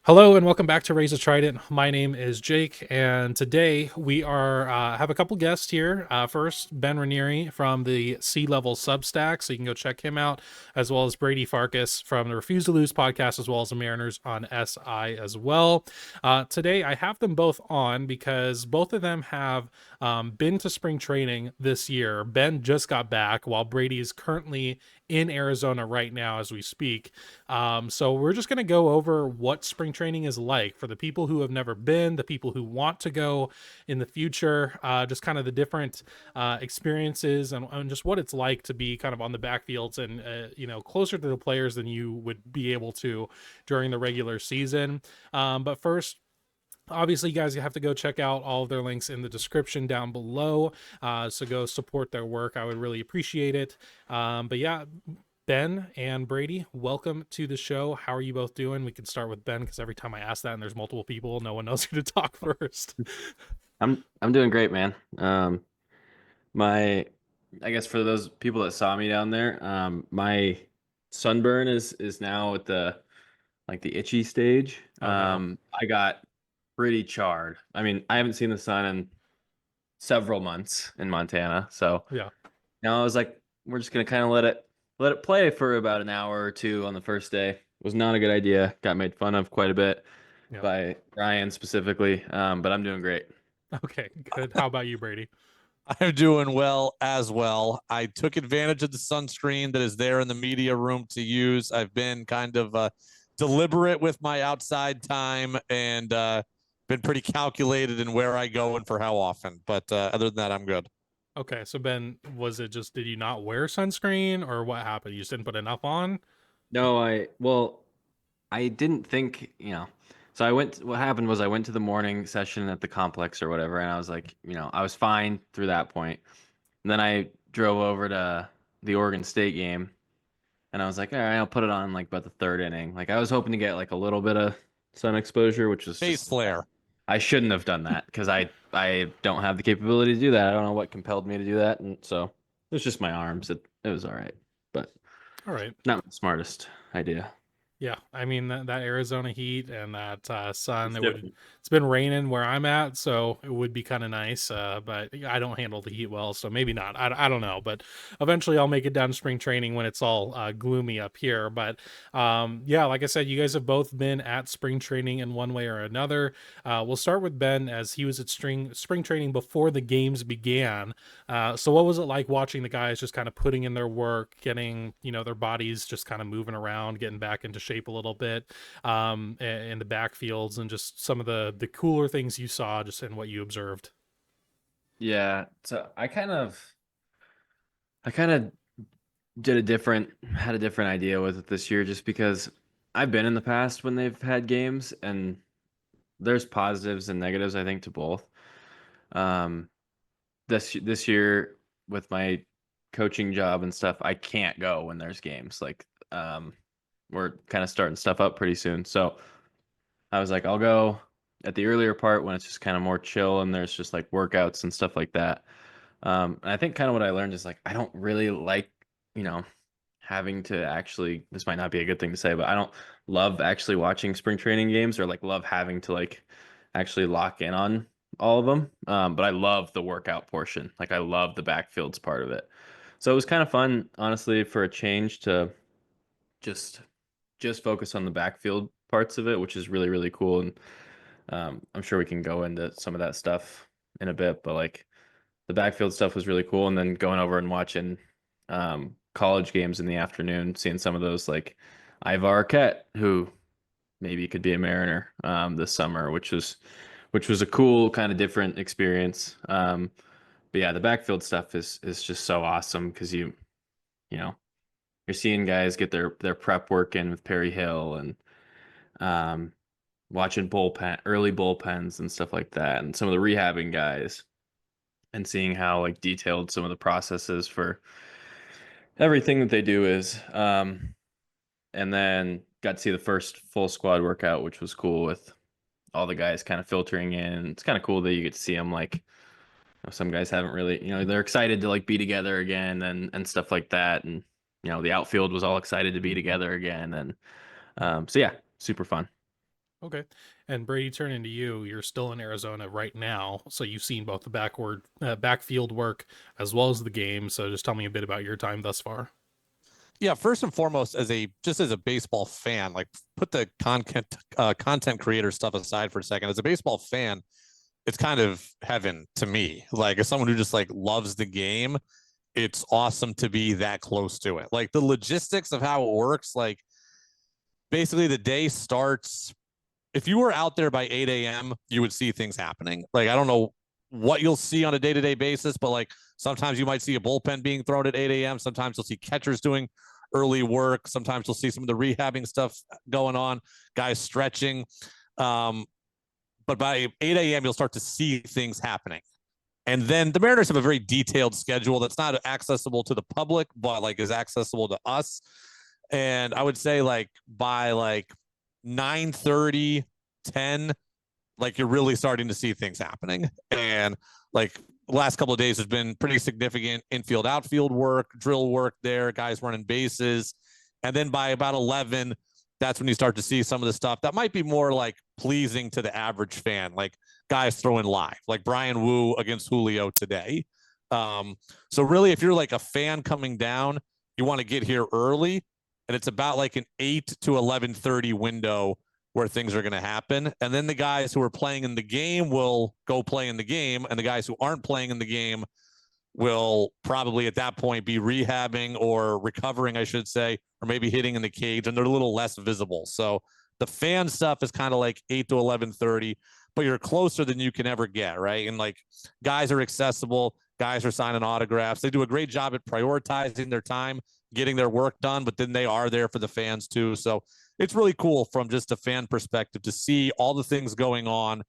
Hello and welcome back to Raise a Trident. My name is Jake, and today we are have a couple guests here. First, Ben Ranieri from the Sea Level Substack, so you can go check him out, as well as Brady Farkas from the Refuse to Lose podcast, as well as the Mariners on SI as well. Today, I have them both on because both of them have been to spring training this year. Ben just got back, while Brady is currently in Arizona right now as we speak. So we're just going to go over what spring training is like for the people who have never been, the people who want to go in the future, just kind of the different experiences and just what it's like to be kind of on the backfields and, closer to the players than you would be able to during the regular season. But first, obviously, you guys have to go check out all of their links in the description down below. So go support their work. I would really appreciate it. But yeah, Ben and Brady, welcome to the show. How are you both doing? We can start with Ben because every time I ask that and there's multiple people, no one knows who to talk first. I'm doing great, man. My I guess for those people that saw me down there, my sunburn is now at the the itchy stage. Oh no. I got pretty charred. I mean, I haven't seen the sun in several months in Montana, so Yeah. now I was like, we're just gonna kind of let it play for about an hour or two on the first day. Was not a good idea. Got made fun of quite a bit Yeah. by Ryan specifically, but I'm doing great. Okay, good. How about you, Brady? I'm doing well as well. I took advantage of the sunscreen that is there in the media room to use. I've been kind of deliberate with my outside time and been pretty calculated in where I go and for how often. But other than that, I'm good. Okay, so Ben, was it just did you not wear sunscreen or what happened? You just didn't put enough on? No, I didn't think, So what happened was I went to the morning session at the complex or whatever, and I was like, I was fine through that point. And then I drove over to the Oregon State game, and I was like, all right, I'll put it on like about the third inning. Like I was hoping to get like a little bit of sun exposure, which was Face just flare. I shouldn't have done that because I don't have the capability to do that. I don't know what compelled me to do that, and so it was just my arms. It was all right, but All right. not the smartest idea. Yeah, I mean that Arizona heat and that sun. It's It would. different. It's been raining where I'm at, so it would be kind of nice. But I don't handle the heat well, so maybe not. I don't know. But eventually, I'll make it down to spring training when it's all gloomy up here. But yeah, like I said, you guys have both been at spring training in one way or another. We'll start with Ben as he was at spring training before the games began. So what was it like watching the guys just kind of putting in their work, getting their bodies just kind of moving around, getting back into shape a little bit, in the backfields, and just some of the cooler things you saw just in what you observed? Yeah, so I kind of had a different idea with it this year just because I've been in the past when they've had games and there's positives and negatives I think to both. Um this year with my coaching job and stuff, I can't go when there's games. We're kind of starting stuff up pretty soon. So I was like, I'll go at the earlier part when it's just kind of more chill and there's just like workouts and stuff like that. And I think kind of what I learned is like I don't really like, you know, having to actually, this might not be a good thing to say, but I don't love actually watching spring training games or like love having to like actually lock in on all of them. But I love the workout portion. Like I love the backfields part of it. So it was kind of fun, honestly, for a change to just just focus on the backfield parts of it, which is really, really cool. And I'm sure we can go into some of that stuff in a bit, but like the backfield stuff was really cool. And then going over and watching college games in the afternoon, seeing some of those like Ivar Arquette, who maybe could be a Mariner this summer, which was a cool kind of different experience. But yeah, the backfield stuff is just so awesome because you know you're seeing guys get their prep work in with Perry Hill and um, watching early bullpens and stuff like that, and some of the rehabbing guys, and seeing how like detailed some of the processes for everything that they do is. And then got to see the first full squad workout, which was cool with all the guys kind of filtering in. It's kind of cool that you get to see them like some guys haven't really, they're excited to like be together again and stuff like that. And the outfield was all excited to be together again. And so yeah, super fun. Okay. And Brady, turning to you, you're still in Arizona right now, so you've seen both the backfield work as well as the game. So just tell me a bit about your time thus far. Yeah, first and foremost, as a baseball fan, like put the content creator stuff aside for a second. As a baseball fan, it's kind of heaven to me. Like as someone who just like loves the game, it's awesome to be that close to it. Like the logistics of how it works, like basically the day starts. If you were out there by 8 a.m., you would see things happening. Like I don't know what you'll see on a day-to-day basis, but like sometimes you might see a bullpen being thrown at 8 a.m. Sometimes you'll see catchers doing early work. Sometimes you'll see some of the rehabbing stuff going on, guys stretching. Um, but by 8 a.m., you'll start to see things happening. And then the Mariners have a very detailed schedule that's not accessible to the public, but like is accessible to us. And I would say like by like 9:30, 10, like you're really starting to see things happening. And like the last couple of days has been pretty significant infield, outfield work, drill work there, guys running bases. And then by about 11, that's when you start to see some of the stuff that might be more like pleasing to the average fan, like guys throwing live, like Brian Wu against Julio today. So really, if you're like a fan coming down, you want to get here early, and it's about like an 8 to 11:30 window where things are going to happen. And then the guys who are playing in the game will go play in the game, and the guys who aren't playing in the game will probably at that point be rehabbing or recovering, I should say, or maybe hitting in the cage, and they're a little less visible. So the fan stuff is kind of like 8 to 11:30, but you're closer than you can ever get, right? And like guys are accessible, guys are signing autographs. They do a great job at prioritizing their time, getting their work done, but then they are there for the fans too. So it's really cool from just a fan perspective to see all the things going on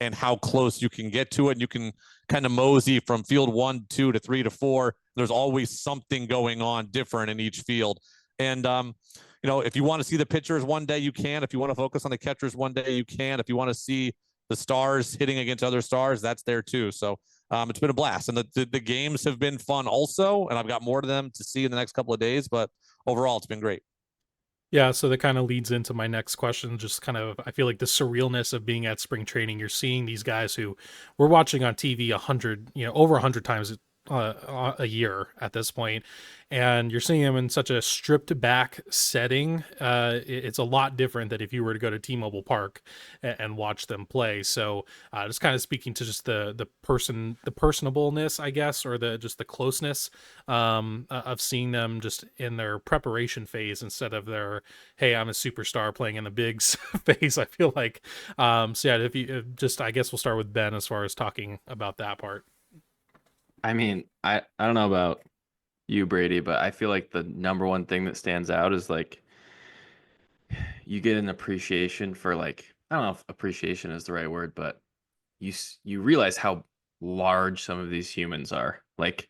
and how close you can get to it. And you can kind of mosey from field 1, 2 to 3 to 4. There's always something going on different in each field. And, if you want to see the pitchers one day, you can. If you want to focus on the catchers one day, you can. If you want to see the stars hitting against other stars, that's there too. So it's been a blast. And the games have been fun also. And I've got more to them to see in the next couple of days. But overall, it's been great. Yeah, so that kind of leads into my next question. Just kind of, I feel like the surrealness of being at spring training. You're seeing these guys who we're watching on TV 100, over 100 times a year at this point, and you're seeing them in such a stripped back setting. It's a lot different than if you were to go to T-Mobile Park and watch them play. So, just kind of speaking to just the personableness, I guess, or the closeness of seeing them just in their preparation phase instead of their hey, I'm a superstar playing in the bigs phase. I feel like so yeah. If you just, I guess we'll start with Ben as far as talking about that part. I mean, I don't know about you, Brady, but I feel like the number one thing that stands out is like you get an appreciation for like I don't know if appreciation is the right word, but you realize how large some of these humans are. Like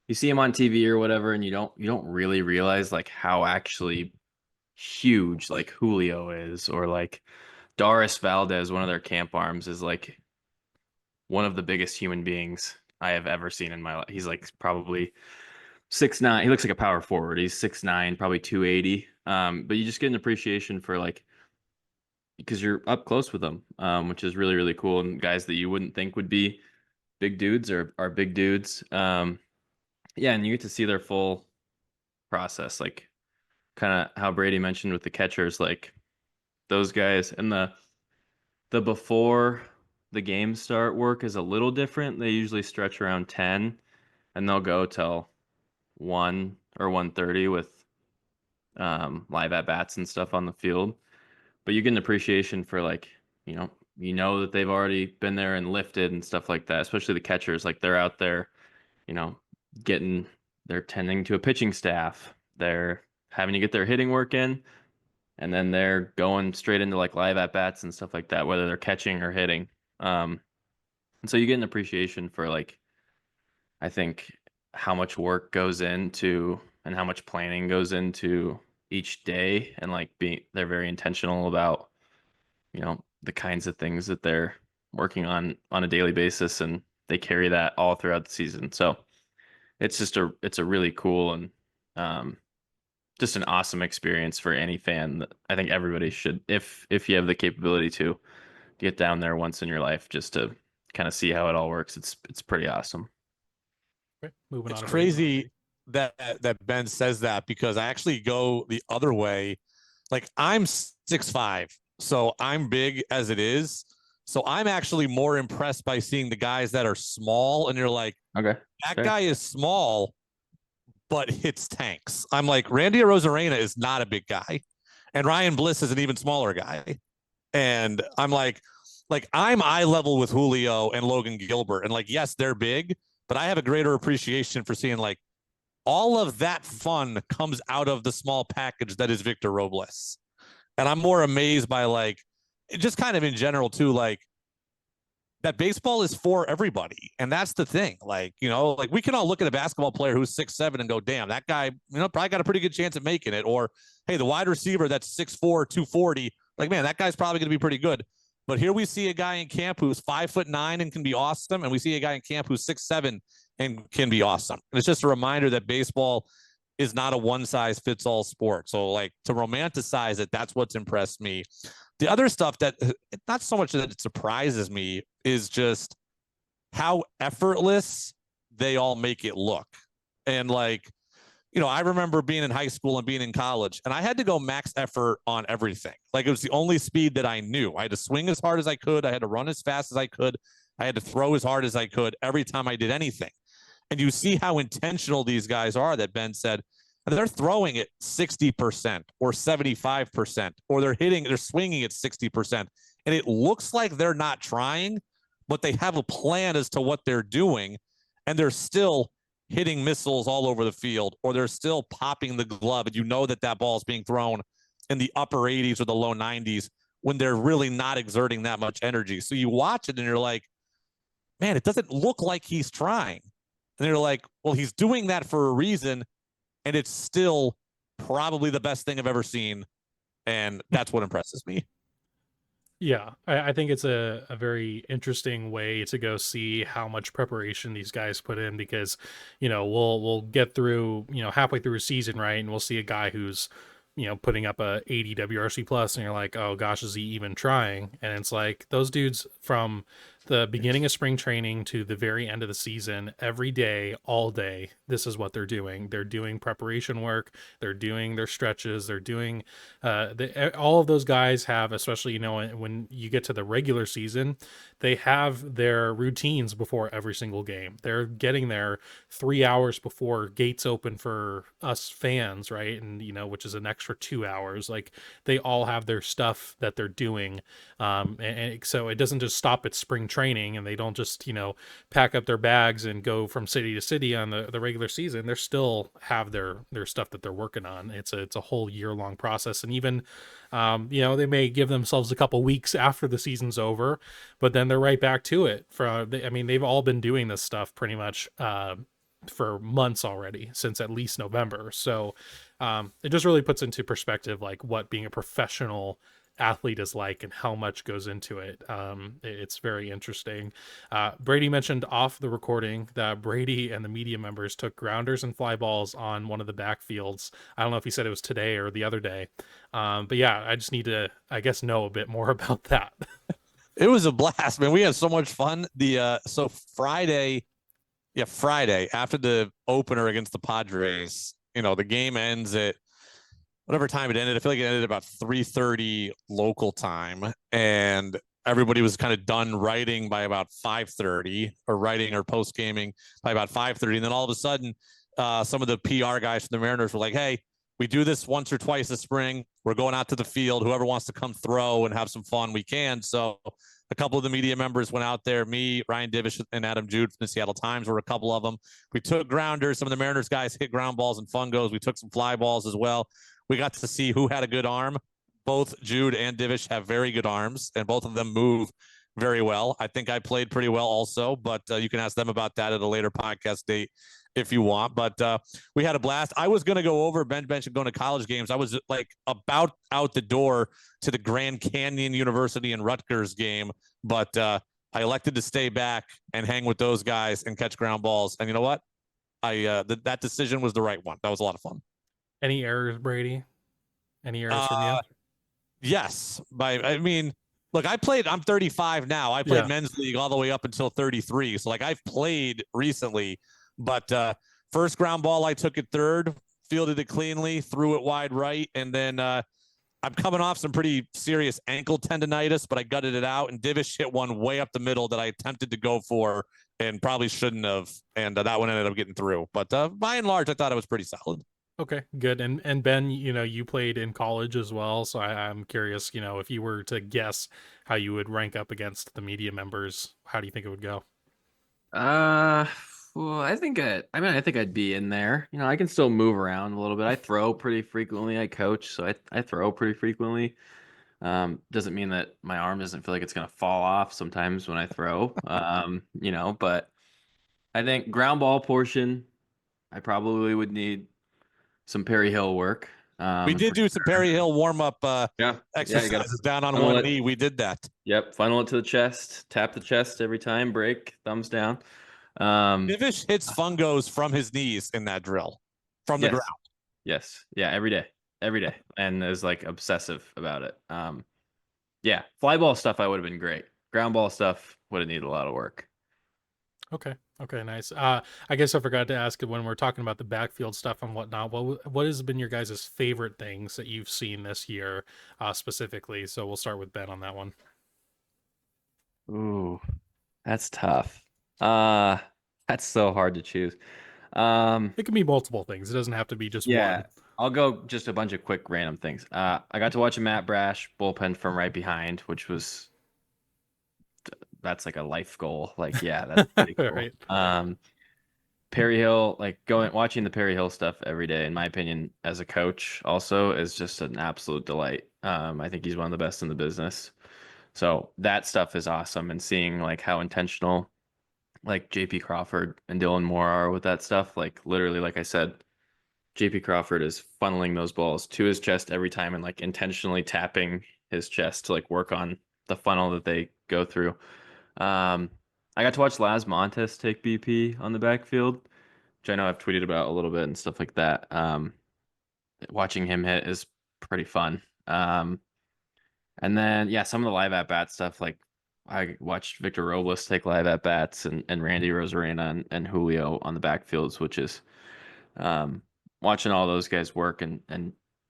you see them on TV or whatever, and you don't really realize like how actually huge like Julio is, or like Doris Valdez, one of their camp arms, is like one of the biggest human beings I have ever seen in my life. He's like probably 6'9". He looks like a power forward. He's 6'9", probably 280. But you just get an appreciation for like because you're up close with them, which is really, really cool. And guys that you wouldn't think would be big dudes are big dudes. Yeah, and you get to see their full process, like kind of how Brady mentioned with the catchers, like those guys and the before the game start work is a little different. They usually stretch around 10 and they'll go till 1 or 1:30 with live at bats and stuff on the field. But you get an appreciation for like, that they've already been there and lifted and stuff like that, especially the catchers. Like they're out there, you know, getting they're tending to a pitching staff. They're having to get their hitting work in, and then they're going straight into like live at bats and stuff like that, whether they're catching or hitting. And so you get an appreciation for like I think how much work goes into and how much planning goes into each day, and like they're very intentional about the kinds of things that they're working on a daily basis, and they carry that all throughout the season. So it's a really cool and um, just an awesome experience for any fan. I think everybody should, if you have the capability to get down there once in your life, just to kind of see how it all works. It's pretty awesome. Okay, moving It's on to Brady. crazy that Ben says that, because I actually go the other way. Like, I'm 6'5", so I'm big as it is. So I'm actually more impressed by seeing the guys that are small, and you're like, Okay. that Fair. guy is small, but hits tanks. I'm like, Randy Arozarena is not a big guy, and Ryan Bliss is an even smaller guy. And I'm like I'm eye level with Julio and Logan Gilbert, and like, yes, they're big, but I have a greater appreciation for seeing like all of that fun comes out of the small package that is Victor Robles. And I'm more amazed by like, just kind of in general too, like that baseball is for everybody. And that's the thing. Like, like we can all look at a basketball player who's 6'7" and go, damn, that guy, probably got a pretty good chance of making it. Or, hey, the wide receiver that's 6'4", 240, like, man, that guy's probably going to be pretty good. But here we see a guy in camp who's 5'9" and can be awesome. And we see a guy in camp who's 6'7" and can be awesome. And it's just a reminder that baseball is not a one size fits all sport. So like, to romanticize it, that's what's impressed me. The other stuff that, not so much that it surprises me, is just how effortless they all make it look. And like, I remember being in high school and being in college, and I had to go max effort on everything. Like, it was the only speed that I knew. I had to swing as hard as I could. I had to run as fast as I could. I had to throw as hard as I could every time I did anything. And you see how intentional these guys are, that Ben said. They're throwing it 60% or 75%, or they're swinging at 60%. And it looks like they're not trying, but they have a plan as to what they're doing. And they're still hitting missiles all over the field, or they're still popping the glove. And that ball is being thrown in the upper 80s or the low 90s when they're really not exerting that much energy. So you watch it and you're like, man, it doesn't look like he's trying. And you're like, well, he's doing that for a reason. And it's still probably the best thing I've ever seen. And that's what impresses me. Yeah, I think it's a very interesting way to go see how much preparation these guys put in, because, we'll get through, halfway through a season, right? And we'll see a guy who's, putting up a 80 WRC plus, and you're like, oh gosh, is he even trying? And it's like, those dudes from the beginning of spring training to the very end of the season, every day, all day, this is what they're doing. They're doing preparation work. They're doing their stretches. They're doing, all of those guys have, especially, when you get to the regular season, they have their routines before every single game. They're getting there 3 hours before gates open for us fans, right? And, which is an extra 2 hours. Like, they all have their stuff that they're doing. And so it doesn't just stop at spring training, and they don't just, pack up their bags and go from city to city on the regular season. They're still have their stuff that they're working on. It's a whole year long process. And even, they may give themselves a couple weeks after the season's over, but then they're right back to it. They've all been doing this stuff pretty much, for months already, since at least November. So, it just really puts into perspective, like, what being a professional athlete is like and how much goes into it. It's very interesting. Brady mentioned off the recording that Brady and the media members took grounders and fly balls on one of the backfields. I don't know if he said it was today or the other day. But yeah, I just need to, I guess, know a bit more about that. It was a blast, man. We had so much fun. So Friday after the opener against the Padres, the game ends at whatever time it ended. I feel like it ended about 3:30 local time, and everybody was kind of done writing by about 5:30, or writing or post gaming by about 5:30. And then all of a sudden, some of the PR guys from the Mariners were like, "Hey, we do this once or twice this spring. We're going out to the field. Whoever wants to come throw and have some fun, we can." So a couple of the media members went out there. Me, Ryan Divish, and Adam Jude from the Seattle Times were a couple of them. We took grounders. Some of the Mariners guys hit ground balls and fungos. We took some fly balls as well. We got to see who had a good arm. Both Jude and Divish have very good arms, and both of them move very well. I think I played pretty well also, but you can ask them about that at a later podcast date if you want. But we had a blast. I was going to go over, Ben mentioned going to college games. I was like about out the door to the Grand Canyon University and Rutgers game, but I elected to stay back and hang with those guys and catch ground balls. And you know what? That decision was the right one. That was a lot of fun. Any errors, Brady? Any errors from you? Yes. I mean, look, I'm 35 now. I played Yeah. men's league all the way up until 33. So like I've played recently, but first ground ball, I took it third, fielded it cleanly, threw it wide right. And then I'm coming off some pretty serious ankle tendonitis, but I gutted it out, and Divish hit one way up the middle that I attempted to go for and probably shouldn't have. And that one ended up getting through. But by and large, I thought it was pretty solid. Okay, good. And Ben, you played in college as well, so I'm curious, if you were to guess how you would rank up against the media members, how do you think it would go? Uh, well, I think I'd be in there. I can still move around a little bit. I throw pretty frequently. I coach, so I throw pretty frequently. Doesn't mean that my arm doesn't feel like it's gonna fall off sometimes when I throw. But I think ground ball portion, I probably would need some Perry Hill work. We did For do some Perry Hill warm up yeah, you gotta exercises down on funnel one it. knee. We did that. Yep, funnel it to the chest, tap the chest every time, break, thumbs down. Um, Divish hits fungos from his knees in that drill, from the yes, ground. yes, yeah, every day, and is like obsessive about it. Yeah, fly ball stuff I would have been great. Ground ball stuff would have needed a lot of work. Okay. Okay, nice. I guess I forgot to ask when we're talking about the backfield stuff and whatnot. What has been your guys' favorite things that you've seen this year, specifically? So we'll start with Ben on that one. Ooh, that's tough. Uh, that's so hard to choose. Um, It can be multiple things. It doesn't have to be just yeah, one. I'll go just a bunch of quick random things. I got to watch a Matt Brash bullpen from right behind, which was that's like a life goal. Like, yeah, that's pretty All cool. right. Perry Hill, like going watching the Perry Hill stuff every day, in my opinion, as a coach, also is just an absolute delight. I think he's one of the best in the business. So that stuff is awesome, and seeing like how intentional like JP Crawford and Dylan Moore are with that stuff. Like literally, like I said, JP Crawford is funneling those balls to his chest every time and like intentionally tapping his chest to like work on the funnel that they go through. Um, I got to watch Laz Montes take BP on the backfield, which I know I've tweeted about a little bit and stuff like that. Watching him hit is pretty fun. And then yeah, some of the live at bat stuff, like I watched Victor Robles take live at bats and Randy Rosarena and Julio on the backfields, which is um, watching all those guys work and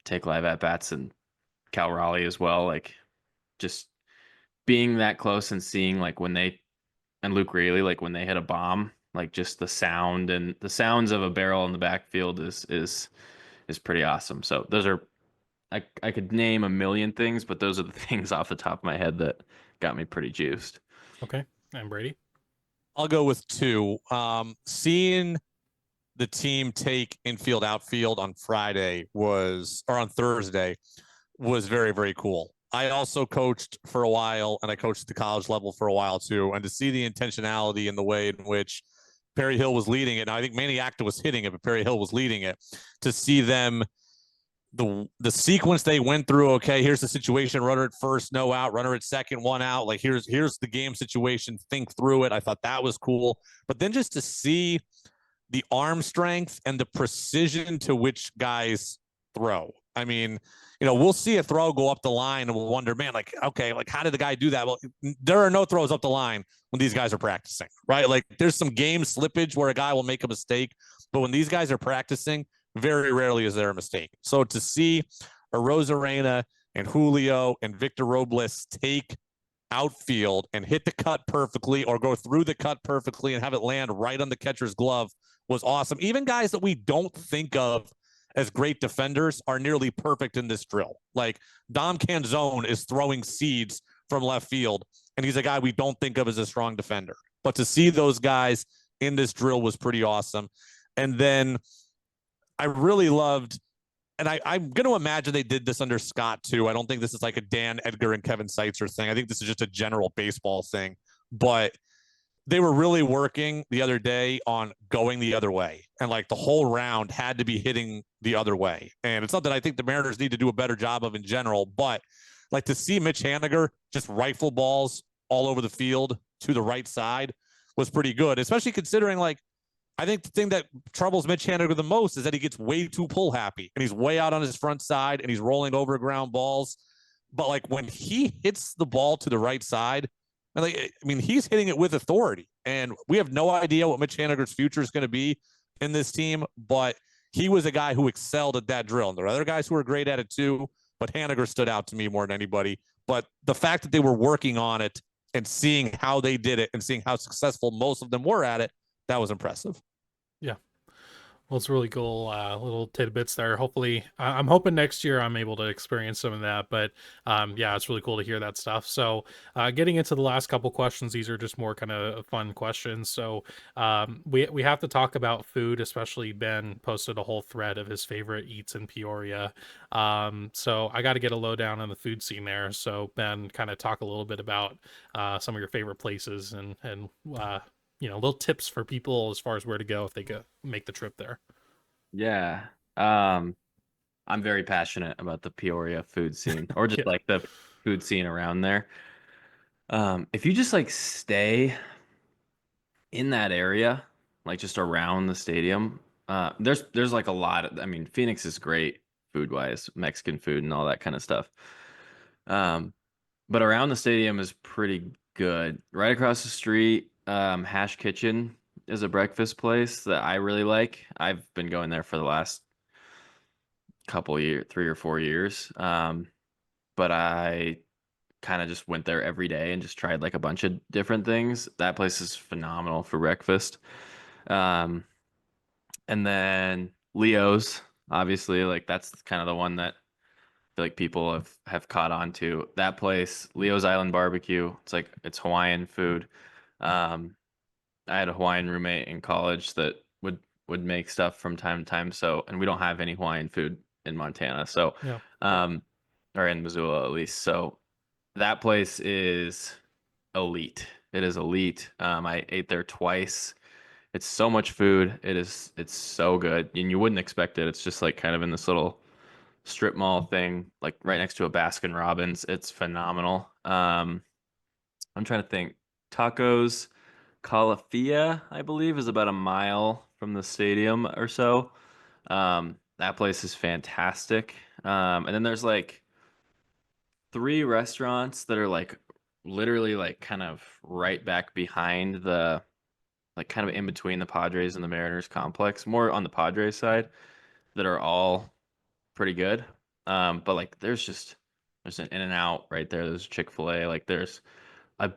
take live at bats, and Cal Raleigh as well, like just being that close and seeing like when they and Luke Rayleigh, like when they hit a bomb, like just the sound and the sounds of a barrel in the backfield is pretty awesome. So those are I could name a million things, but those are the things off the top of my head that got me pretty juiced. Okay. And Brady. I'll go with two. Seeing the team take infield outfield on on Thursday was very, very cool. I also coached for a while, and I coached at the college level for a while too. And to see the intentionality in the way in which Perry Hill was leading it, and I think Manny Acta was hitting it, but Perry Hill was leading it, to see them the sequence they went through. Okay, here's the situation: runner at first, no out; runner at second, one out. Like here's the game situation. Think through it. I thought that was cool. But then just to see the arm strength and the precision to which guys throw. I mean, we'll see a throw go up the line and we'll wonder, man, like, okay, like how did the guy do that? Well, there are no throws up the line when these guys are practicing, right? Like there's some game slippage where a guy will make a mistake, but when these guys are practicing, very rarely is there a mistake. So to see a Rosarena and Julio and Victor Robles take outfield and hit the cut perfectly or go through the cut perfectly and have it land right on the catcher's glove was awesome. Even guys that we don't think of as great defenders are nearly perfect in this drill. Like Dom Canzone is throwing seeds from left field, and he's a guy we don't think of as a strong defender. But to see those guys in this drill was pretty awesome. And then I really loved, and I'm going to imagine they did this under Scott too. I don't think this is like a Dan Edgar and Kevin Seitzer thing. I think this is just a general baseball thing. But they were really working the other day on going the other way. And like the whole round had to be hitting the other way. And it's not that I think the Mariners need to do a better job of in general, but like to see Mitch Haniger just rifle balls all over the field to the right side was pretty good, especially considering like I think the thing that troubles Mitch Haniger the most is that he gets way too pull happy and he's way out on his front side and he's rolling over ground balls. But like when he hits the ball to the right side, and like, I mean, he's hitting it with authority. And we have no idea what Mitch Haniger's future is going to be in this team, but he was a guy who excelled at that drill. And there are other guys who are great at it too, but Haniger stood out to me more than anybody. But the fact that they were working on it and seeing how they did it and seeing how successful most of them were at it, that was impressive. Yeah. Well, it's really cool little tidbits there. Hopefully, I'm hoping next year I'm able to experience some of that. But yeah, it's really cool to hear that stuff. So getting into the last couple questions, these are just more kind of fun questions. So we have to talk about food, especially Ben posted a whole thread of his favorite eats in Peoria. So I got to get a lowdown on the food scene there. So Ben, kind of talk a little bit about some of your favorite places and little tips for people as far as where to go if they go make the trip there. Yeah. I'm very passionate about the Peoria food scene, or just Yeah. like the food scene around there. If you just like stay in that area, like just around the stadium, there's like a lot of, I mean, Phoenix is great food wise, Mexican food and all that kind of stuff. But around the stadium is pretty good. Right across the street, Hash Kitchen is a breakfast place that I really like. I've been going there for the last couple years, 3 or 4 years. But I kind of just went there every day and just tried like a bunch of different things. That place is phenomenal for breakfast. Um, and then Leo's, obviously, like that's kind of the one that I feel like people have caught on to. That place, Leo's Island Barbecue. It's Hawaiian food. Um, I had a Hawaiian roommate in college that would make stuff from time to time. So, and we don't have any Hawaiian food in Montana. So, Yeah. um, or in Missoula at least. So that place is elite. It is elite. I ate there twice. It's so much food. It's so good. And you wouldn't expect it. It's just like kind of in this little strip mall thing, like right next to a Baskin Robbins. It's phenomenal. I'm trying to think. Tacos Calafia, I believe, is about a mile from the stadium or so. That place is fantastic. And then there's like 3 restaurants that are like literally like kind of right back behind the like kind of in between the Padres and the Mariners complex, more on the Padres side, that are all pretty good. But like there's an In-N-Out right there. There's Chick-fil-A. Like there's a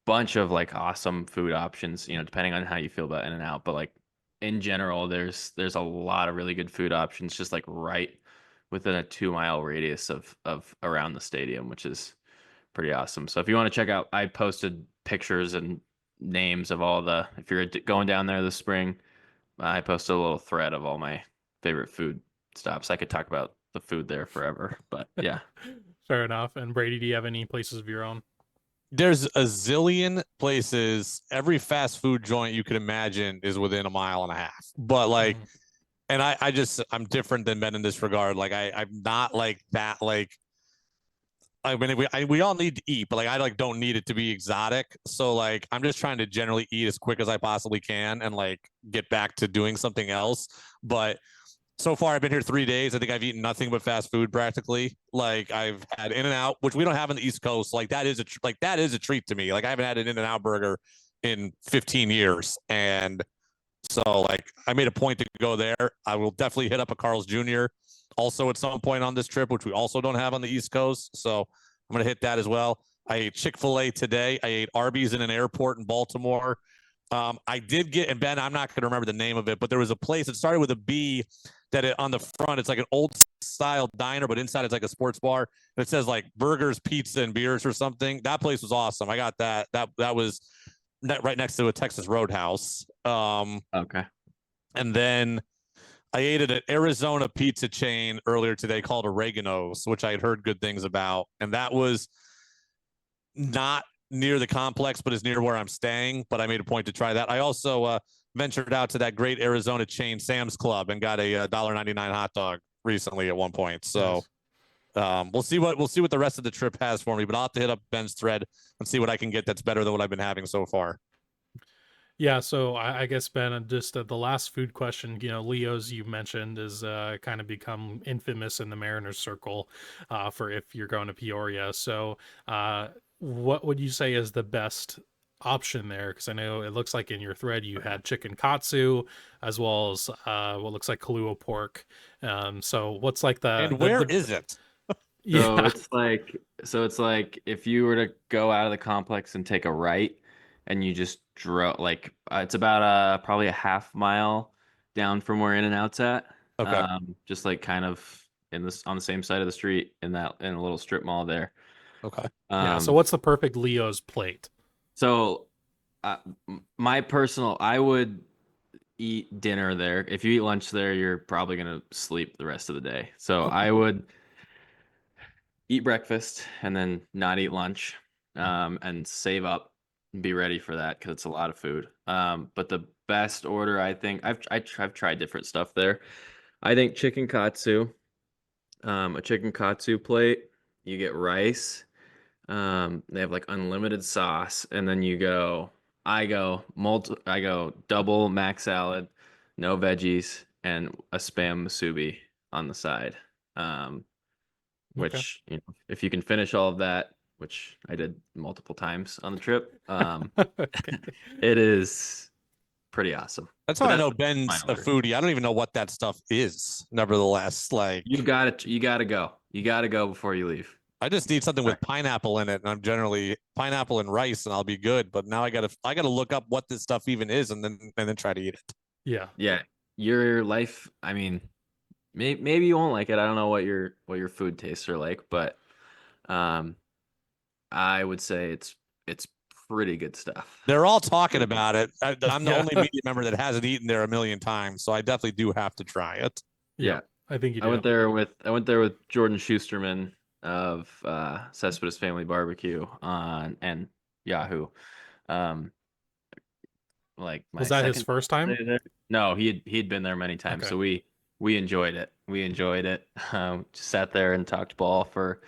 bunch of like awesome food options, depending on how you feel about In-N-Out. But like in general, there's a lot of really good food options just like right within a 2 mile radius of around the stadium, which is pretty awesome. So if you want to check out, I posted pictures and names of if you're going down there this spring, I posted a little thread of all my favorite food stops. I could talk about the food there forever, but yeah. Fair enough. And Brady, do you have any places of your own? There's a zillion places. Every fast food joint you could imagine is within a mile and a half. But like, and I'm different than Ben in this regard. Like I'm not like that. Like, I mean, we all need to eat, but like I like don't need it to be exotic. So like I'm just trying to generally eat as quick as I possibly can and like get back to doing something else. But so far I've been here 3 days. I think I've eaten nothing but fast food practically. Like I've had In-N-Out, which we don't have on the East Coast. Like that is a treat to me. Like I haven't had an In-N-Out burger in 15 years. And so like I made a point to go there. I will definitely hit up a Carl's Jr. also at some point on this trip, which we also don't have on the East Coast. So I'm going to hit that as well. I ate Chick-fil-A today. I ate Arby's in an airport in Baltimore. I did get, and Ben, I'm not going to remember the name of it, but there was a place that started with a B that on the front, it's like an old style diner, but inside it's like a sports bar. And it says like burgers, pizza, and beers or something. That place was awesome. I got that. That was right next to a Texas Roadhouse. Okay. And then I ate at an Arizona pizza chain earlier today called Oregano's, which I had heard good things about. And that was not near the complex, but is near where I'm staying. But I made a point to try that. I also ventured out to that great Arizona chain, Sam's Club, and got a $1.99 hot dog recently at one point. So we'll see what the rest of the trip has for me. But I'll have to hit up Ben's thread and see what I can get that's better than what I've been having so far. Yeah, so I guess Ben, just the last food question. Leo's you mentioned is kind of become infamous in the Mariners circle for if you're going to Peoria. So, uh, what would you say is the best option there? Because I know it looks like in your thread you had chicken katsu as well as what looks like Kahlua pork. So what's like And where is it? So yeah. it's like if you were to go out of the complex and take a right, and you just drove like it's about probably a half mile down from where In and Out's at. Okay. Just like kind of in this on the same side of the street in a little strip mall there. Okay. Yeah. So Um, what's the perfect Leo's plate? so uh, my personal, I would eat dinner there. If you eat lunch there, you're probably gonna sleep the rest of the day. So Oh, I would eat breakfast and then not eat lunch, and save up and be ready for that because it's a lot of food. But the best order, I think, I've tried different stuff there. I think chicken katsu, a chicken katsu plate. You get rice. They have like unlimited sauce, and then I go double mac salad, no veggies, and a spam musubi on the side. Um, okay. which, if you can finish all of that, which I did multiple times on the trip, Okay. it is pretty awesome. That's how But I that's know my Ben's a order. foodie. I don't even know what that stuff is. Nevertheless, like You gotta go. You gotta go before you leave. I just need something Sorry. with pineapple in it, and I'm generally pineapple and rice, and I'll be good. But now I gotta look up what this stuff even is, and then try to eat it. Yeah. Yeah, your life. I mean, maybe you won't like it. I don't know what your food tastes are like, but um, I would say it's pretty good stuff. They're all talking Pretty good. about it. I'm the Yeah. only media member that hasn't eaten there a million times, so I definitely do have to try it. Yeah. Yeah, I think you I do. went there with Jordan Schusterman of Cespedes Family Barbecue on and Yahoo. Um, like Was my that his second first time? day there. No, he'd been there many times, Okay. so we enjoyed it. We enjoyed it. Just sat there and talked ball for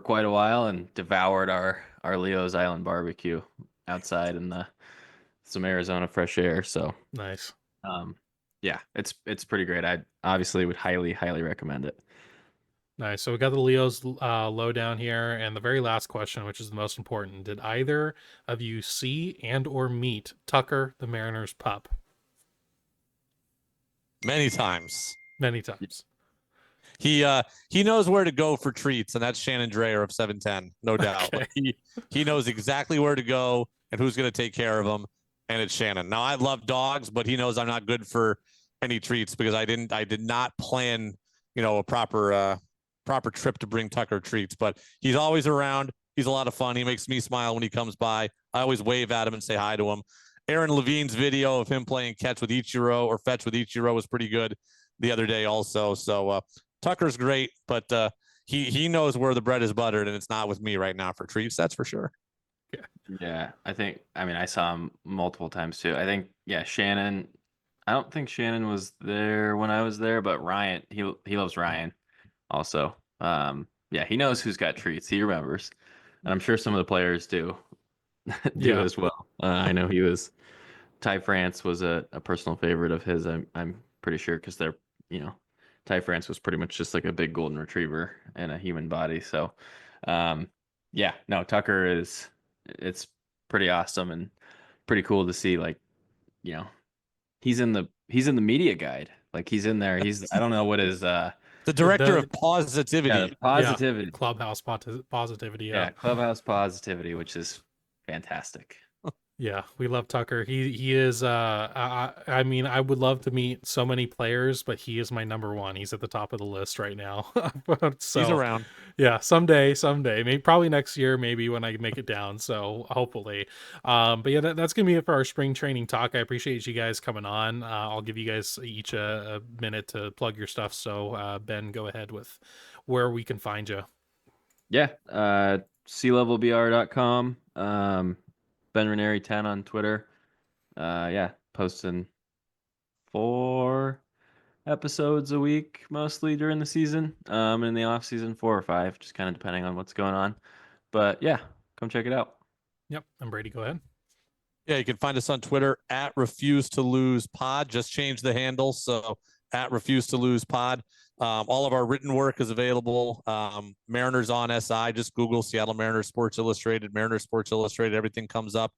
quite a while and devoured our Leo's Island barbecue outside in the some Arizona fresh air. So Nice. um, yeah, it's pretty great. I obviously would highly recommend it. Nice. So we got the Leo's low down here, and the very last question, which is the most important: did either of you see and or meet Tucker, the Mariners pup, Many times. many times? He knows where to go for treats, and that's Shannon Dreyer of 710, no doubt. Okay. Like he knows exactly where to go and who's going to take care of him, and it's Shannon. Now I love dogs, but he knows I'm not good for any treats because I did not plan, a proper trip to bring Tucker treats. But he's always around. He's a lot of fun. He makes me smile when he comes by. I always wave at him and say hi to him. Aaron Levine's video of him playing catch with Ichiro or fetch with Ichiro was pretty good the other day also. So Tucker's great, but he knows where the bread is buttered, and it's not with me right now for treats. That's for sure. Yeah. Yeah, I mean, I saw him multiple times too. I think, yeah, Shannon. I don't think Shannon was there when I was there, but Ryan, he loves Ryan also. Yeah, he knows who's got treats. He remembers, and I'm sure some of the players do do Yeah. as well. I know Ty France was a personal favorite of his. I'm pretty sure because you know, Ty France was pretty much just like a big golden retriever in a human body. So, um, yeah, no, Tucker it's pretty awesome and pretty cool to see. Like, you know, he's in the media guide. Like he's in there. I don't know what his The director The of positivity. yeah, positivity. clubhouse positivity. Yeah. Yeah, clubhouse positivity, which is fantastic. Yeah, we love Tucker. He is I mean, I would love to meet so many players, but he is my number one. He's at the top of the list right now. He's So, around. yeah, someday, maybe probably next year, maybe when I make it down. So, hopefully. But yeah, that's going to be it for our spring training talk. I appreciate you guys coming on. I'll give you guys each a minute to plug your stuff. So, Ben, go ahead with where we can find you. Yeah, sealevelbr.com. Ben Ranieri 10 on Twitter. Yeah, posting 4 episodes a week, mostly during the season. In the off season, 4 or 5, just kind of depending on what's going on. But yeah, come check it out. Yep, I'm Brady. Go ahead. Yeah, you can find us on Twitter at Refuse to Lose Pod. Just change the handle, so at Refuse to Lose Pod. All of our written work is available. Mariners on SI. Just Google Seattle Mariners Sports Illustrated, Mariners Sports Illustrated. Everything comes up.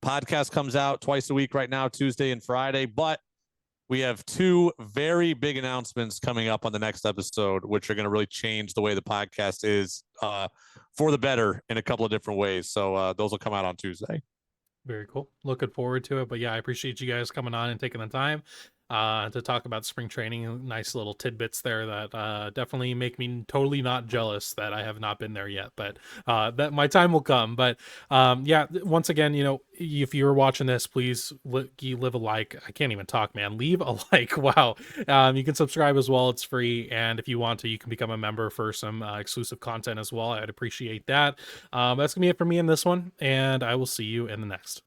Podcast comes out twice a week right now, Tuesday and Friday. But we have two very big announcements coming up on the next episode, which are going to really change the way the podcast is for the better in a couple of different ways. So those will come out on Tuesday. Very cool. Looking forward to it. But yeah, I appreciate you guys coming on and taking the time to talk about spring training. Nice little tidbits there that definitely make me totally not jealous that I have not been there yet. But that my time will come. But yeah, once again, you know, if you're watching this, please leave a like. I can't even talk, man. Leave a like. Wow. You can subscribe as well. It's free. And if you want to, you can become a member for some exclusive content as well. I'd appreciate that. That's going to be it for me in this one. And I will see you in the next.